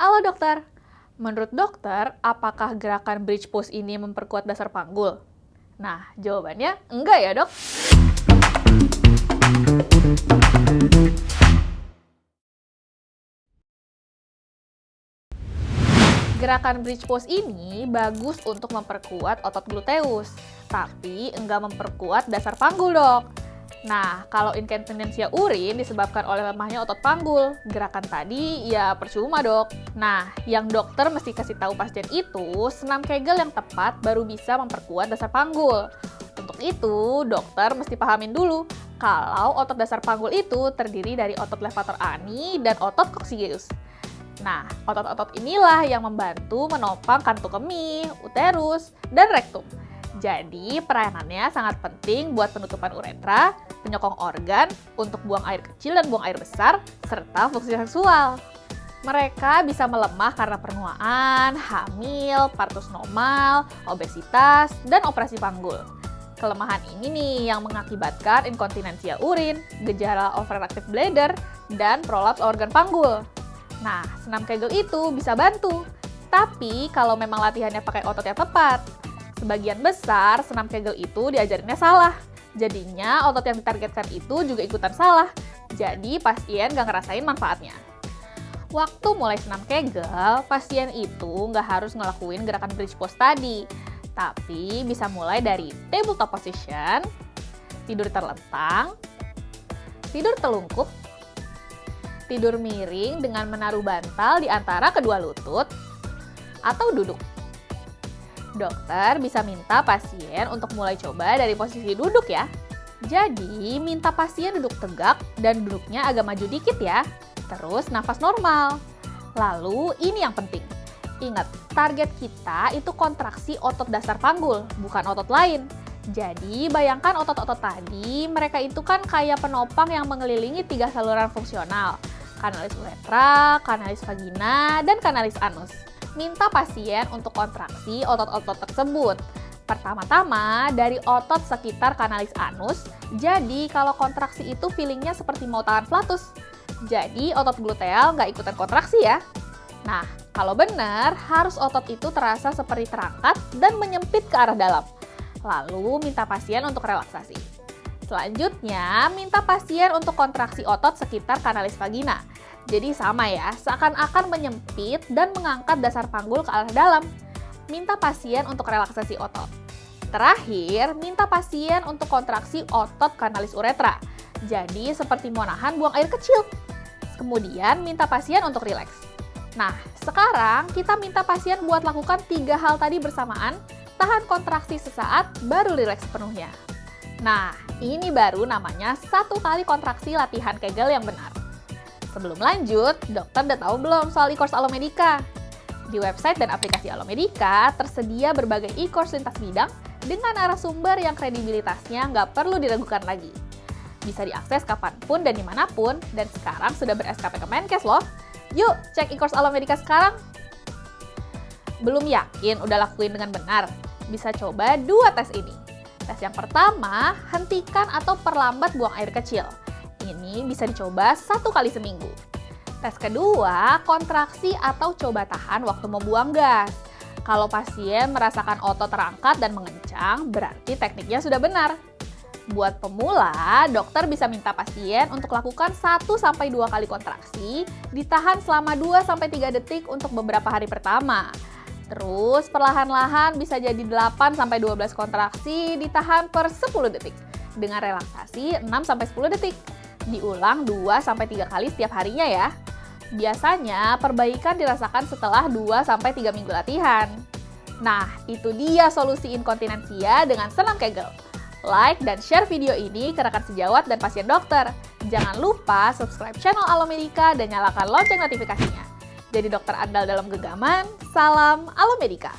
Halo dokter, menurut dokter, apakah gerakan bridge pose ini memperkuat dasar panggul? Nah, jawabannya enggak ya dok. Gerakan bridge pose ini bagus untuk memperkuat otot gluteus, tapi enggak memperkuat dasar panggul dok. Nah, kalau inkontinensia urin disebabkan oleh lemahnya otot panggul, gerakan tadi ya percuma dok. Nah, yang dokter mesti kasih tahu pasien itu, senam Kegel yang tepat baru bisa memperkuat dasar panggul. Untuk itu, dokter mesti pahamin dulu kalau otot dasar panggul itu terdiri dari otot levator ani dan otot coccygeus. Nah, otot-otot inilah yang membantu menopang kantung kemih, uterus, dan rektum. Jadi, perayanannya sangat penting buat penutupan uretra, penyokong organ, untuk buang air kecil dan buang air besar, serta fungsi seksual. Mereka bisa melemah karena pernuaan, hamil, partus normal, obesitas, dan operasi panggul. Kelemahan ini nih yang mengakibatkan inkontinensia urin, gejala overactive bladder, dan prolaps organ panggul. Nah, senam Kegel itu bisa bantu, tapi kalau memang latihannya pakai otot yang tepat. Sebagian besar senam Kegel itu diajarinnya salah. Jadinya otot yang ditargetkan itu juga ikutan salah. Jadi pasien nggak ngerasain manfaatnya. Waktu mulai senam Kegel, pasien itu nggak harus ngelakuin gerakan bridge pose tadi. Tapi bisa mulai dari tabletop position, tidur terlentang, tidur telungkup, tidur miring dengan menaruh bantal di antara kedua lutut, atau duduk. Dokter bisa minta pasien untuk mulai coba dari posisi duduk ya. Jadi, minta pasien duduk tegak dan duduknya agak maju dikit ya. Terus nafas normal. Lalu, ini yang penting. Ingat, target kita itu kontraksi otot dasar panggul, bukan otot lain. Jadi, bayangkan otot-otot tadi, mereka itu kan kayak penopang yang mengelilingi 3 saluran fungsional. Kanalis uretra, kanalis vagina, dan kanalis anus. Minta pasien untuk kontraksi otot-otot tersebut. Pertama-tama dari otot sekitar kanalis anus, jadi kalau kontraksi itu feelingnya seperti mau tangan flatus. Jadi otot gluteal nggak ikutan kontraksi ya. Nah, kalau benar, harus otot itu terasa seperti terangkat dan menyempit ke arah dalam. Lalu minta pasien untuk relaksasi. Selanjutnya, minta pasien untuk kontraksi otot sekitar kanalis vagina. Jadi sama ya, seakan-akan menyempit dan mengangkat dasar panggul ke arah dalam. Minta pasien untuk relaksasi otot. Terakhir, minta pasien untuk kontraksi otot kanalis uretra. Jadi seperti mau nahan buang air kecil. Kemudian minta pasien untuk rileks. Nah, sekarang kita minta pasien buat lakukan 3 hal tadi bersamaan, tahan kontraksi sesaat, baru rileks sepenuhnya. Nah, ini baru namanya 1 kali kontraksi latihan Kegel yang benar. Sebelum lanjut, dokter udah tahu belum soal e-course Alomedica? Di website dan aplikasi Alomedica tersedia berbagai e-course lintas bidang dengan narasumber yang kredibilitasnya nggak perlu diragukan lagi. Bisa diakses kapanpun dan dimanapun, dan sekarang sudah ber-SKP Kemenkes loh. Yuk, cek e-course Alomedica sekarang! Belum yakin udah lakuin dengan benar? Bisa coba 2 tes ini. Tes yang pertama, hentikan atau perlambat buang air kecil. Ini bisa dicoba 1 kali seminggu. Tes kedua, kontraksi atau coba tahan waktu membuang gas. Kalau pasien merasakan otot terangkat dan mengencang, berarti tekniknya sudah benar. Buat pemula, dokter bisa minta pasien untuk lakukan 1-2 kali kontraksi, ditahan selama 2-3 detik untuk beberapa hari pertama. Terus perlahan-lahan bisa jadi 8-12 kontraksi, ditahan per 10 detik. Dengan relaksasi 6-10 detik. Diulang 2-3 kali setiap harinya ya. Biasanya perbaikan dirasakan setelah 2-3 minggu latihan. Nah, itu dia solusi inkontinensia dengan senam Kegel. Like dan share video ini ke rekan sejawat dan pasien dokter. Jangan lupa subscribe channel Alomedica dan nyalakan lonceng notifikasinya. Jadi dokter andal dalam genggaman, salam Alomedica.